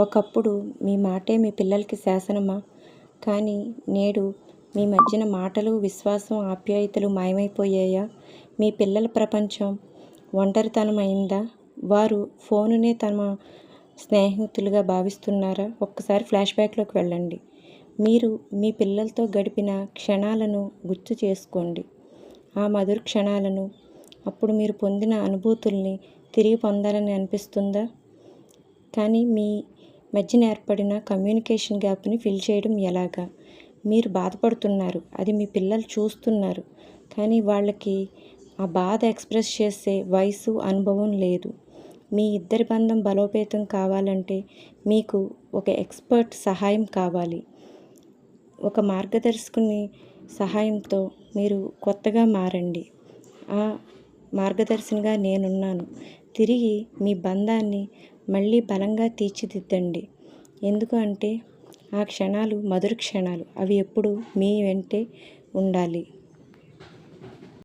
ఒకప్పుడు మీ మాటే మీ పిల్లలకి శాసనమా? కానీ నేడు మీ మధ్యన మాటలు, విశ్వాసం, ఆప్యాయతలు మాయమైపోయాయా? మీ పిల్లల ప్రపంచం ఒంటరితనమైందా? వారు ఫోనునే తమ స్నేహితులుగా భావిస్తున్నారా? ఒక్కసారి ఫ్లాష్ బ్యాక్లోకి వెళ్ళండి. మీరు మీ పిల్లలతో గడిపిన క్షణాలను గుర్తు చేసుకోండి. ఆ మధుర క్షణాలను, అప్పుడు మీరు పొందిన అనుభూతుల్ని తిరిగి పొందాలని అనిపిస్తుందా? కానీ మీ మధ్యన ఏర్పడిన కమ్యూనికేషన్ గ్యాప్ని ఫిల్ చేయడం ఎలాగా? మీరు బాధపడుతున్నారు, అది మీ పిల్లలు చూస్తున్నారు. కానీ వాళ్ళకి ఆ బాధ ఎక్స్ప్రెస్ చేసే వయసు, అనుభవం లేదు. మీ ఇద్దరి బంధం బలోపేతం కావాలంటే మీకు ఒక ఎక్స్పర్ట్ సహాయం కావాలి. ఒక మార్గదర్శకుని సహాయంతో మీరు కొత్తగా మారండి. ఆ మార్గదర్శినిగా నేనున్నాను. తిరిగి మీ బంధాన్ని మళ్ళీ బలంగా తీర్చిదిద్దండి. ఎందుకు అంటే ఆ క్షణాలు మధుర క్షణాలు. అవి ఎప్పుడు మీ వెంటే ఉండాలి.